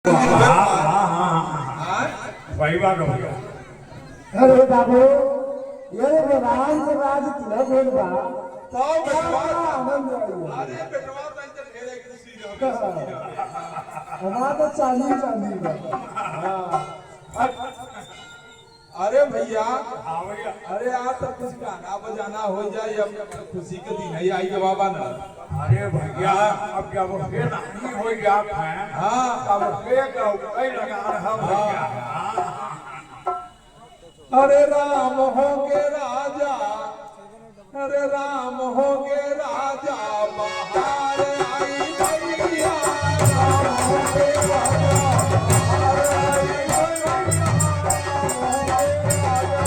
वही बात हो गया। अरे बाबू ये राम के राज तिलक होल बा तो आनंद आइयो। अरे बेटवा तंत्र ढेरे खुशी रहो। हमारा तो चांदी बा। हां अरे भैया हाँ भैया। अरे आज तक कुछ गाना बजाना हो जाए अब खुशी के दिन है आई बाबा ना। अरे भैया अब जब उसके नहीं हो गया है हाँ तब उसके कई लगा रहा भैया। अरे राम हो के राजा, अरे राम हो के राजा बाहर आई भैया, राम हो के राजा बाहर आई भैया, राम हो के राजा।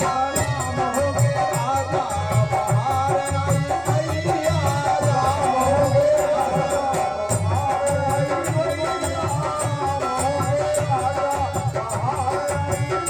राम हो के राजा बाहर आई भैया, राम हो के राजा बाहर आई भैया, राम हो के राजा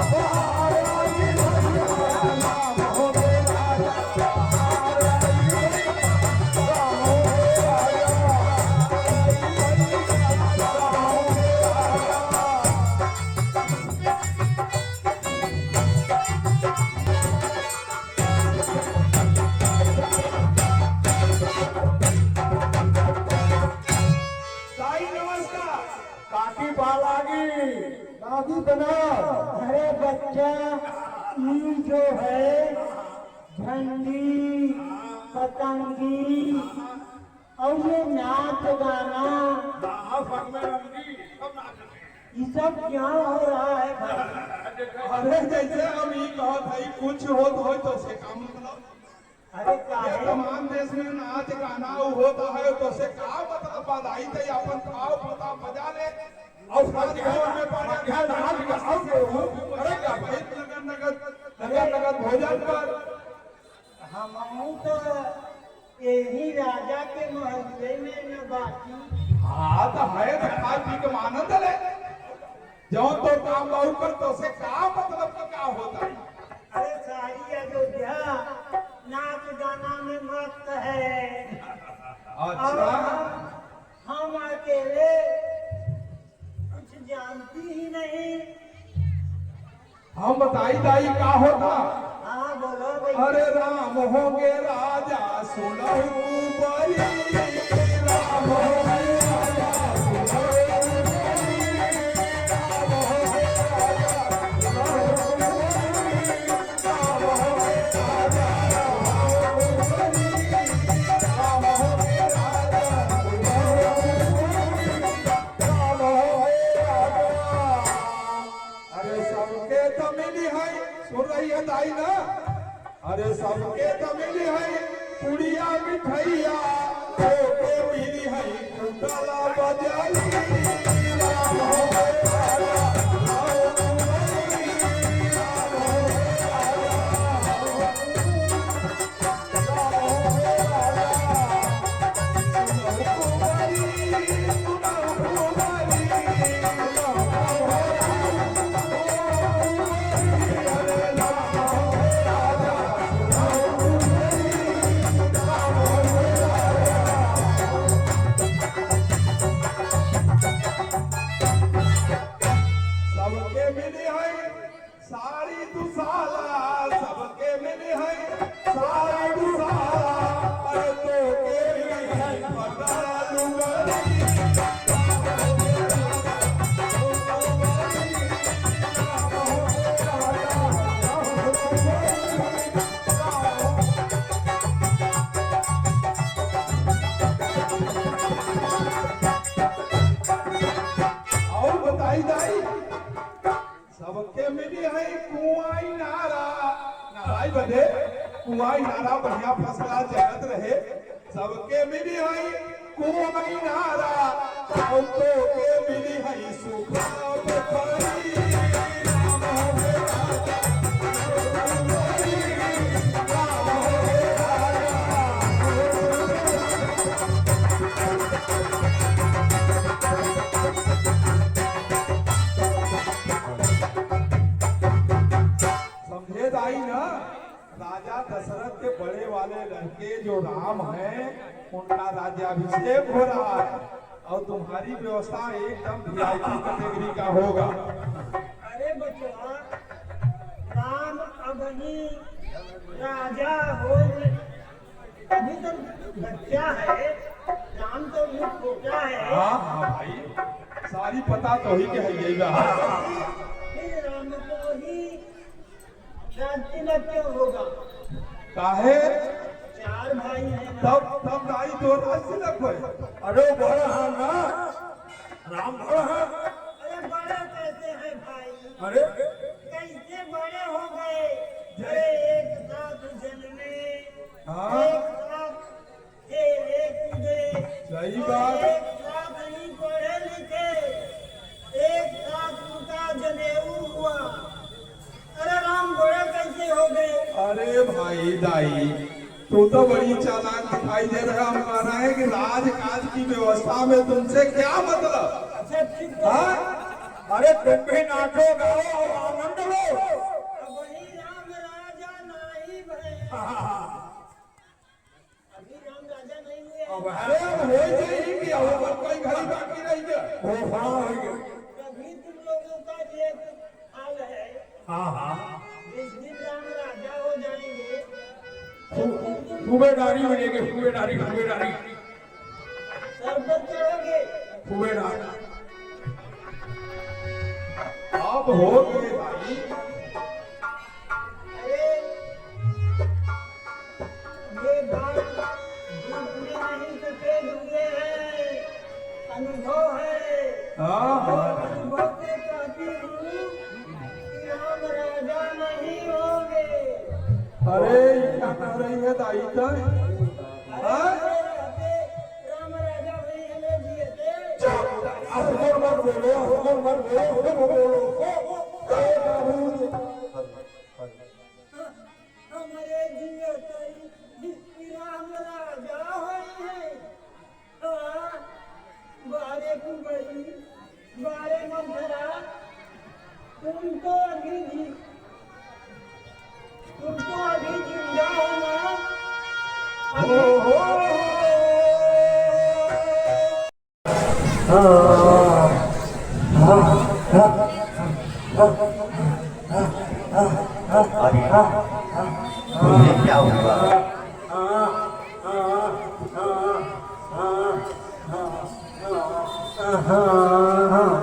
बाहर आई भैया, राम हो काकी बालागी दादी बना। अरे बच्चा ये जो है झंडी पतंगी और ये नाच गाना संग में रंगी सब नाच ये सब क्या हो रहा है भाई? अरे जैसे हम ये कहत है कुछ होत हो तो से का मतलब। अरे ये काहे तमाम देश में नाच गाना होता है तो से का मतलब बधाई तो अपन खाओ पता बजा ले और साथ घर में पानी घर नाच गाओ अरे क्या भाई नगद भोजन पर हम तो यही राजा के मोहल्ले में न बाकी। हाँ तो है तो खाए पी के आनंद ले जो तो काम बाहू कर तो से का मतलब कि क्या होता है। अरे सारी अयोध्या नाच गाना में मस्त है और अच्छा हम अकेले कुछ जानती ही नहीं। हम बताई दाई का होता। हाँ बोलो भैया। अरे राम होंगे राजा सुनहु बरी, राम होंगे राजा सुनहु बरी, राम होंगे राजा सुनहु बरी, राम होंगे राजा सुनहु बरी, राम होंगे राजा सुनहु बरी, राम होंगे राजा। अरे सबके तो मिली है सुन रही है दाई ना। अरे सबके तो मिली है पुड़िया मिठाइया, तो मिली है कुंडला बजाई राम हो गए राजा सबके मिली है सारी दुसाला सबके मिली है सारी दुसाला अरे तो के मिली है पता लुगरी और बताई जाई सबके मिली है कुआई नारा नाराई बने कुआई नारा बढ़िया फसला जगत रहे सबके मिली है कुआई नारा और तो के मिली है सुखा बखरी राम हो गए राजा राम हो गए समझे दाई ना राजा दशरथ के बड़े वाले लड़के जो राम हैं उनका राज्याभिषेक हो रहा है और तुम्हारी व्यवस्था एकदम वीआईपी कैटेगरी का होगा। अरे बचवा राम अब ही राजा हो अभी तो बच्चा है राम तो अभी छोटा है हाँ हाँ भाई सारी पता तो ही के है यही बात। फिर राम को ही राजतिलक क्यों होगा काहे चार भाई हैं ना। तब दाई तो राजतिलक हुए। अरे बड़ा है ना राम बड़ा है। अरे बड़े कैसे हैं भाई अरे कैसे बड़े हो गए अरे एक साथ जन्मे हाँ। एक साथ खेले कूदे सही और बात। एक साथ ही पढ़े लिखे एक साथ उनका जनेऊ हुआ अरे राम बड़े कैसे हो गए अरे भाई दाई तू तो बड़ी चालाक दिखाई दे रहा हम कह रहे हैं कि राजकाज की व्यवस्था में तुमसे क्या मतलब। अच्छा ठीक है हाँ? अरे तुम भी नाचो गाओ और आनंद लो। अब वही राम राजा नहीं भय अभी राम राजा नहीं हुए अब अरे है अब हो जाएगी कि और कोई घड़ी बाकी नहीं है। वो हाँ हो गया। कभी तुम लोगों का ये हाल है हाँ हाँ जिस दिन राम राजा हो जाएंगे सूबेदारी मिलेगी सूबेदारी सूबेदारी सर पर चढ़ोगे सूबेदार। अब हो गए भाई अरे ये बात धूप में नहीं सफेद हुए हैं अनुभव है हाँ हाँ अनुभव से कहती हूँ कि राम राजा नहीं होंगे अरे क्या कह रही है दाई तो हाँ? राम राजा वही हमें दिए थे असगर मत बोलो असगर मत बोलो बोलो हमारे जिये राम राजा हुए हैं हाँ, बारे कुंवरी बारे मंथरा तुमको अभी जिंदा होना मुझे क्या हुआ?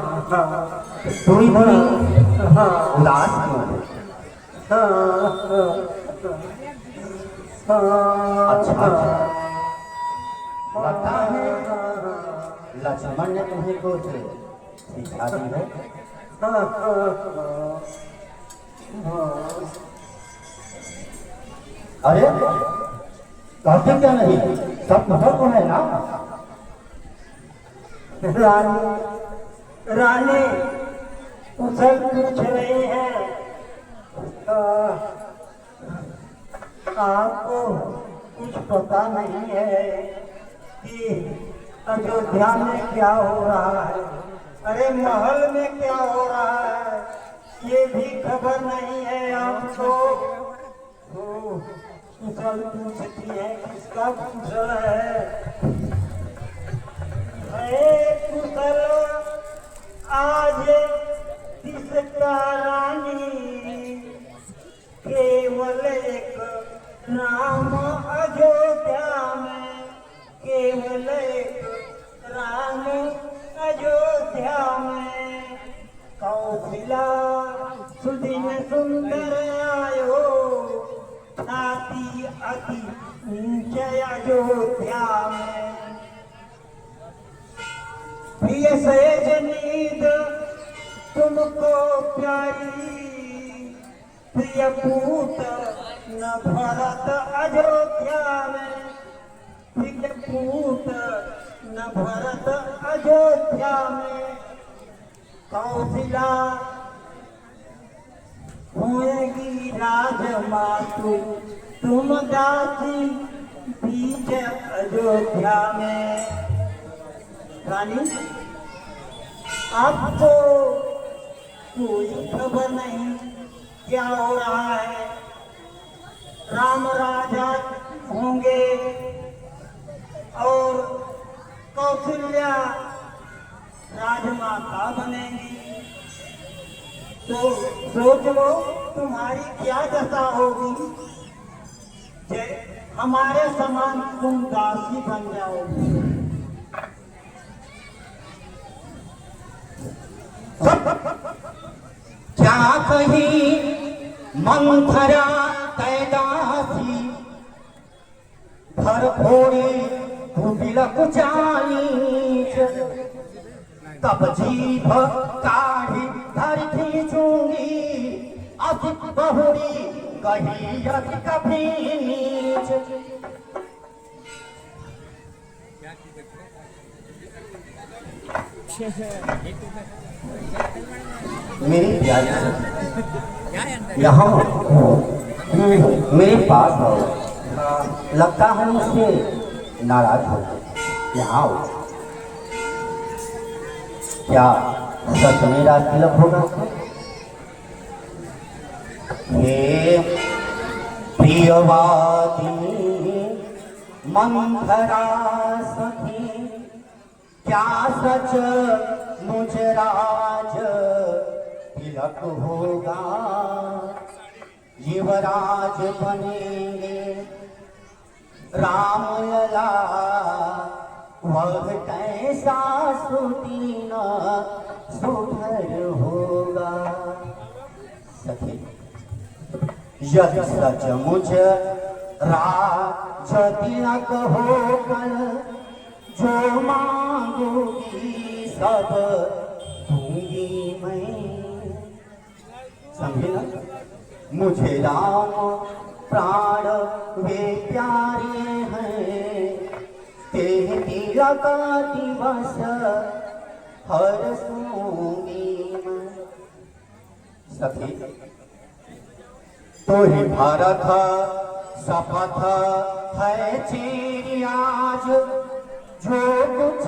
तू इतनी उदास क्यों? अच्छा लगता है लक्ष्मण ने तुम्हें कुछ सिखा दी है। अरे कहते क्या नहीं सब कुशल तो है ना? रानी रानी कुशल पूछ रही है। आपको कुछ पता नहीं है कि अयोध्या में क्या हो रहा है? अरे महल में क्या हो रहा है ये भी खबर नहीं है आपको? कुशल पूछती है, किसका कुशल है? कुशल आज किसका रानी, केवल एक राम अयोध्या में, केवल एक राम अयोध्या में। कौशला सुदिन सुंदर आयो, छाती अति ऊंच अयोध्या में। प्रिय सहज नींद तुमको प्यारी, प्रिय पूत न भरत अयोध्या में, प्रिय पूत न भरत अयोध्या में। कौशला होएगी राजमातु तुम दासी बीच अयोध्या में। रानी आपको कोई खबर नहीं क्या हो रहा है? राम राजा होंगे और कौशल्या राजमाता बनेगी, तो सोच लो तुम्हारी क्या दशा होगी। हमारे समान तुम दासी बन जाओगी। क्या कही मंथरा कैदासी, भर भोरी कुटिलक जानी। तब जीभ काढ़ी धरती चूंगी, असित बहुरी कही अति कभी नीच। मेरी प्यारी यहाँ मेरे पास हो, लगता है मुझसे नाराज हो। यहाँ आओ, क्या सच मेरा तिलक होगा? हे प्रियवादी मंथरा सखी, क्या सच मुझ राज तिलक होगा? युवराज बनेंगे राम लला, वह कैसा सुदीन सुधर होगा। सखी यदि सच मुझ राज तिलक होकर, जो मांगूंगी सब दूंगी मैं। समझे ना? मुझे राम प्राण वे प्यारे हैं, तेरे तिलक दिवस हर सूंगी मैं। सखी तो ही भारत शपथ है तेरी आज, जो कुछ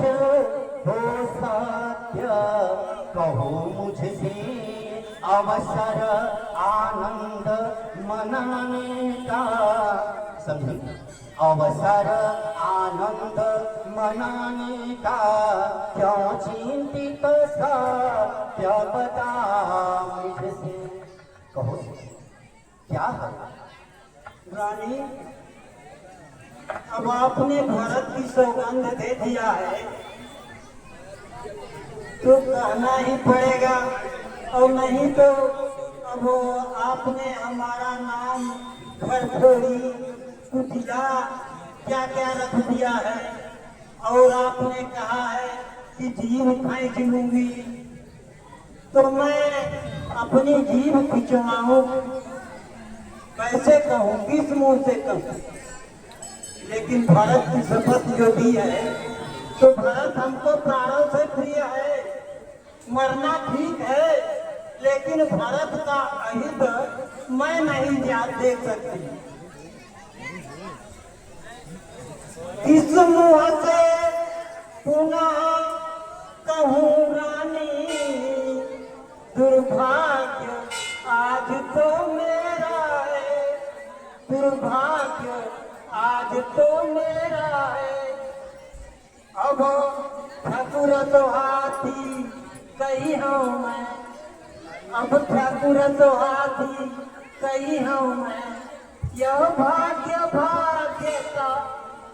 हो सत्य कहो मुझसे, अवसर आनंद मनाने का। समझी? अवसर आनंद मनाने का, क्यों चिंतित सत्य बता मुझसे। कहो क्या है? रानी अब आपने भरत की सौगंध दे दिया है तो कहना ही पड़ेगा, और नहीं तो अब आपने हमारा नाम भरथोड़ी कुटिला क्या क्या रख दिया है, और आपने कहा है कि जीव फेंक लूंगी, तो मैं अपनी जीव खिंचवाऊं कैसे कहूँ, किस मुंह से कहूँ? लेकिन भरत की शपथ जो दी है तो भरत हमको प्राणों से प्रिय है, मरना ठीक है, लेकिन भरत का अहित मैं नहीं देख सकती। इस मुँह से पुनः कहूँ रानी, दुर्भाग्य आज तो मेरा है, दुर्भाग्य आज तो मेरा है। अब ठाकुर तो हाथी कही हूँ मैं, अब ठाकुर तो हाथी कही हूँ मैं, यह भाग्य भाग्य का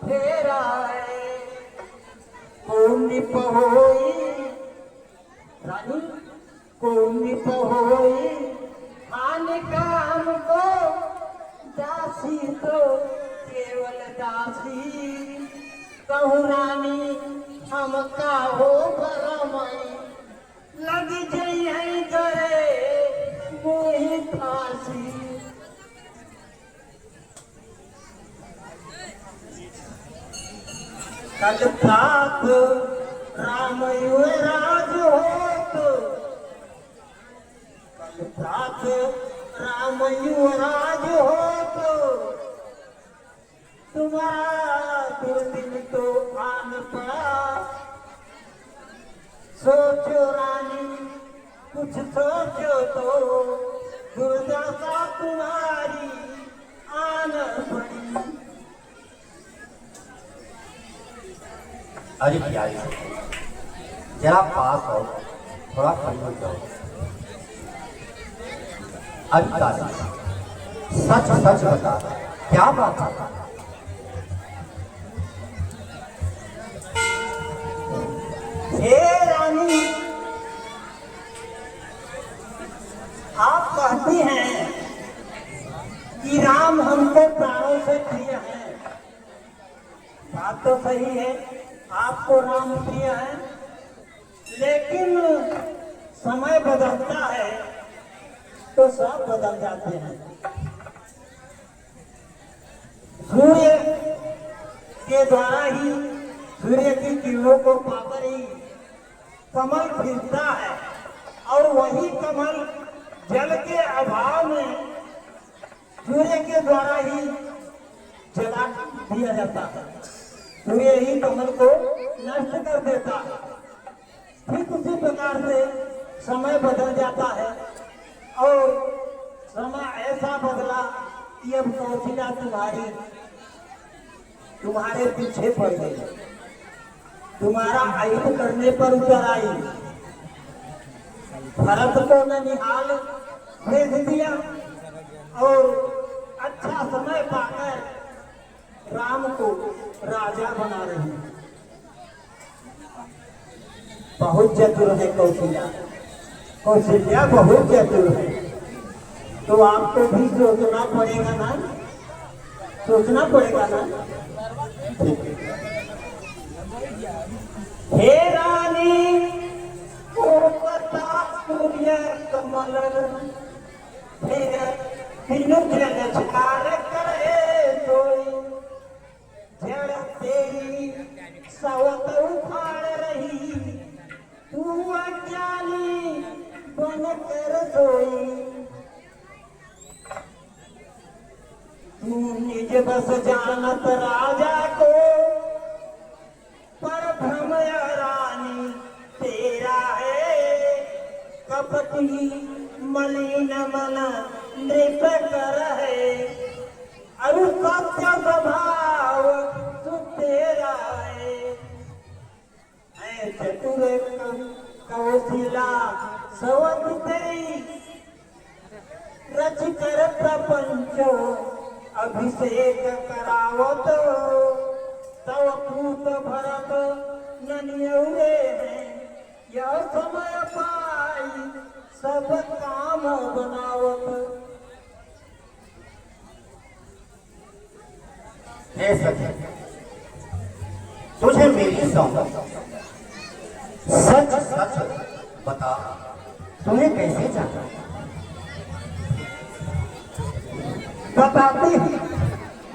फेरा है। कौन होई रानी, कौन होई खान का हमको दासी तो केवल दासी, कहूँ रानी हम का हो बरमई, लग जई है गए मोहि फांसी। कल प्रात राम युवराज होत, कल प्रात राम युवराज होत, तुम्हारा दुर्दिन तो आन पड़ा। सोचो रानी कुछ सोचो तो, दुर्दशा तुम्हारी आन पड़ी। अरे प्यारी जरा पास हो, थोड़ा करीब जाओ। अरे तारी सच सच बता, क्या बात है? हे रानी, आप कहती हैं कि राम हमको प्राणों से प्रिय है। बात तो सही है, आपको राम प्रिय है, लेकिन समय बदलता है तो सब बदल जाते हैं। सूर्य के द्वारा ही, सूर्य की किरणों को पाकर ही कमल खिलता है, और वही कमल जल के अभाव में सूर्य के द्वारा ही जला दिया जाता है। सूर्य ही कमल को नष्ट कर देता है। ठीक उसी प्रकार से समय बदल जाता है, और समय ऐसा बदला कि अब कौशल्या तुम्हारे पीछे पड़ गई, तुम्हारा आयुध करने पर उतर आई। भरत को ननिहाल भेज दिया, और अच्छा समय पाकर राम को राजा बना रही। बहुत चतुर है कौशल्या, कौशल्या बहुत चतुर है। तो आपको भी सोचना पड़ेगा ना, सोचना पड़ेगा ना। हे रानी को पता सूर्य कमल, छाड़ करे सोई, जड़ तेरी सवत उखाड़ रही, तू अज्ञानी बन कर सोई। तू निज बस जानत राजा को, पर भ्रम रानी तेरा है। कपटी मलिन मन नृप कर है, अरु सत्य स्वभाव तू तेरा है। चतुर कौशिला सवत तेरी, रच कर प्रपंच अभिषेक करावत। तव पूत भरत ननियौरे हैं, यह समय पाई सब काम बनावत। हे सखी, तुझे मेरी सौगंध, सच सच बता, तुम्हें कैसे जाना?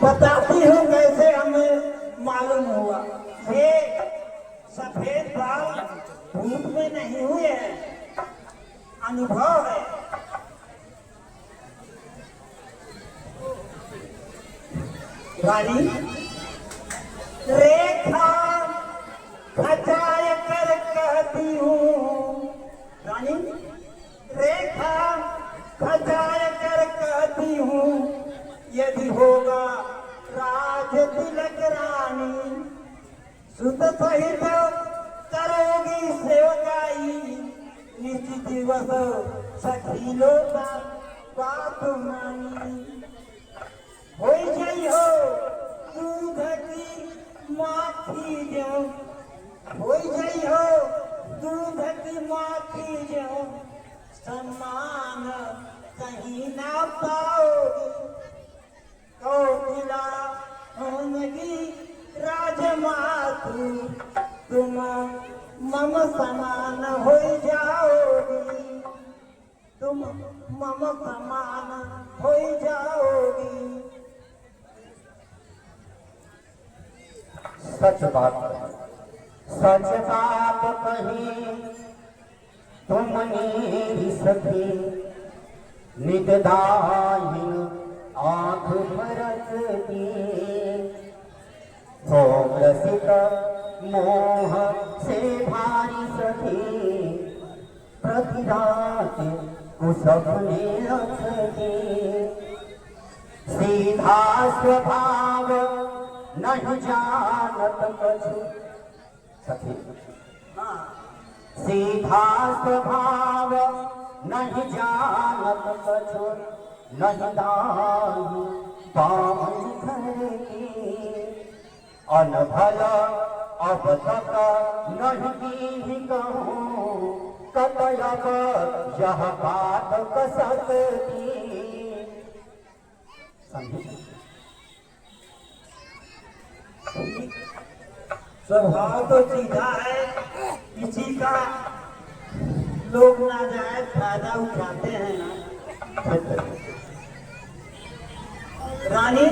बताती हूँ कैसे हमें मालूम हुआ। ये सफेद बाल से नहीं हुए हैं, अनुभव है। रानी रेखा खचाए कर कहती हूँ, रानी रेखा खचाए कर कहती हूँ, यदि होगा राज तिलक रानी, सुत सहित करोगी सेवकाई, निश्चित दिवस सखीलो का बात मानी। हो जाई हो दूध की माखी जो, हो जाई हो दूध की माखी जो, सम्मान कहीं ना पाओगी। कोकिला होंगी राजमातु, तुम मम समान हो जाओगी, तुम मम समान हो जाओगी। सच बात कही तुमने सखी, नितदाहिन आँख भरत दी, रसिक मोह से भारी सखी, प्रति रात कुसपने रखती, सीधा स्वभाव नहीं जानत कछु सखी, सीधा स्वभाव नहीं जानत कछु, नहीं दाही पावन घर की, अनभल अब तक नहीं की कहूँ, कतयब यह बात कसकती। स्वभाव तो सीधा है, किसी का लोग ना जाए फायदा उठाते हैं ना। रानी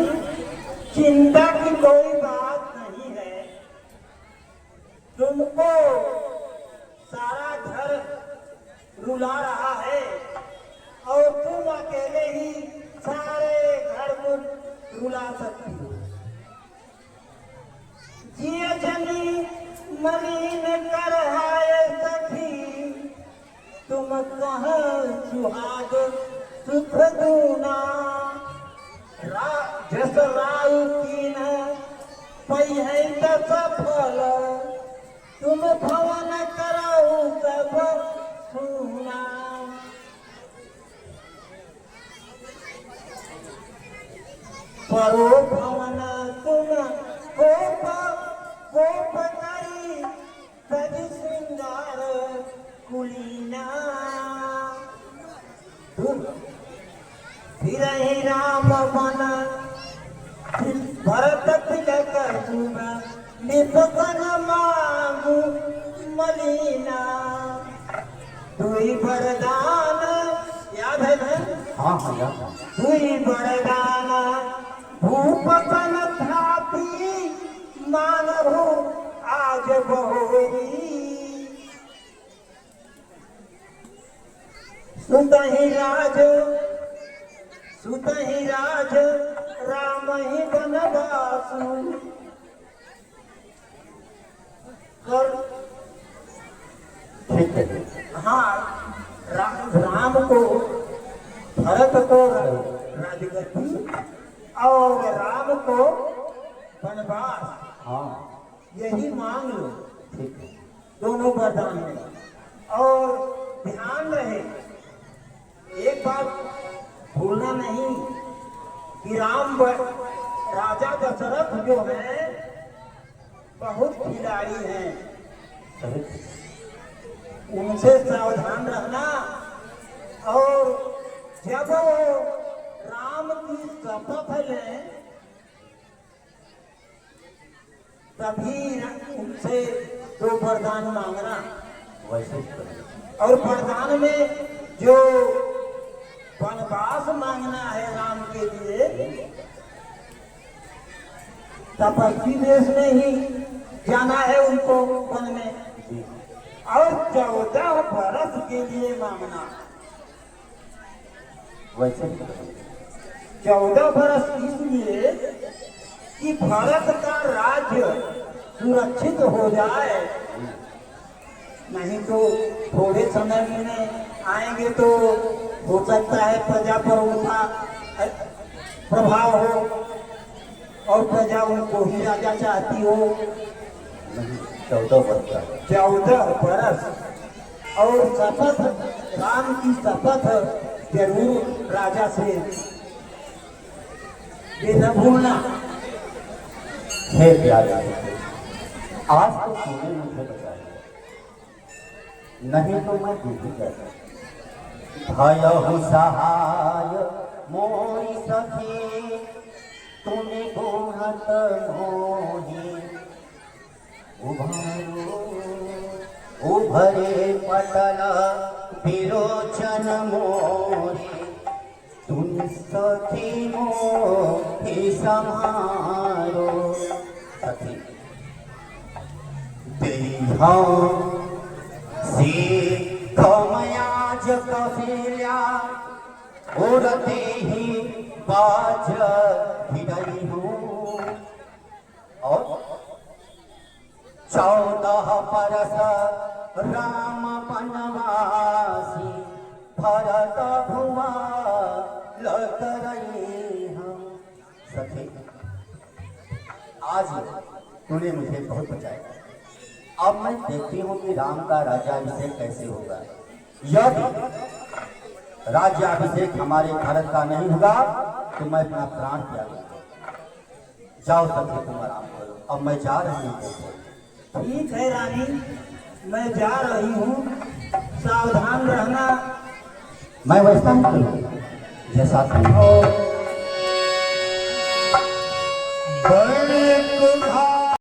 चिंता की कोई बात नहीं है, तुमको सारा घर रुला रहा है और तुम अकेले ही सारे घर को रुला सकती हो। जिया जनी मलिन कर हाय सखी, तुम कहाँ सुहाग सुख दूना, जस राउ की न पई है तस फल, तुम भवन कराऊ सब सुना। परो भवन तुम कोप करी सज श्रृंगार कुलीना, फिर ही राम बन भरत तिलक सुन, निपसन मांगू मलीना। दुई वरदान याद है ना? हाँ हाँ याद है। दुई वरदान भूपतन थापी मानहु आज बहुरी, सुतहि राज राम ही बनवासु, ठीक है। हाँ राम को भरत को राजगद्दी और राम को वनवास, हाँ यही मांग लो। ठीक है। दोनों वरदान में। और ध्यान रहे, एक बात भूलना नहीं कि राजा दशरथ जो है बहुत खिलाड़ी हैं, उनसे सावधान रहना। और जब राम की शपथ लें तभी उनसे दो वरदान मांगना। वैसे और वरदान में जो वनवास मांगना है राम के लिए, तपस्वी देश में ही जाना है उनको वन में। और 14 के लिए मांगना। वैसे 14 बरस इसलिए कि भारत का राज्य सुरक्षित हो जाए, नहीं तो थोड़े समय में आएंगे तो हो सकता है प्रजा पर उनका प्रभाव हो और प्रजा उनको ही राजा चाहती हो। 14 वर्ष का 14 बरस और शपथ, राम की शपथ जरूर राजा से न भूलना। हे प्यारे, आज तो तूने मुझे बचाया, नहीं तो मैं डूबी जाता। भयहु सहाय मोरी सखी, तुमने गोहत मोही उभारो, उभरे पटल विरोचन मोरी, तुम सखी मोही समारो। सखी देहा से कमयाज कफिल्या, उड़ते ही बाज भिड़ई हूँ, और 14 बरस राम बनवासी, भरत भुआ लतरई हम। सखी आज तूने मुझे बहुत बचाया, अब मैं देखती हूँ कि राम का राज्याभिषेक कैसे होगा। यदि राज्याभिषेक हमारे भारत का नहीं होगा तो मैं अपना प्राण त्याग दूंगा। जाओ सखी, तुम आराम करो, अब मैं जा रही हूँ। ठीक है रानी, मैं जा रही हूँ, सावधान रहना। मैं वैसा ही करूँ जैसा तुम हो। बड़े कुम्हार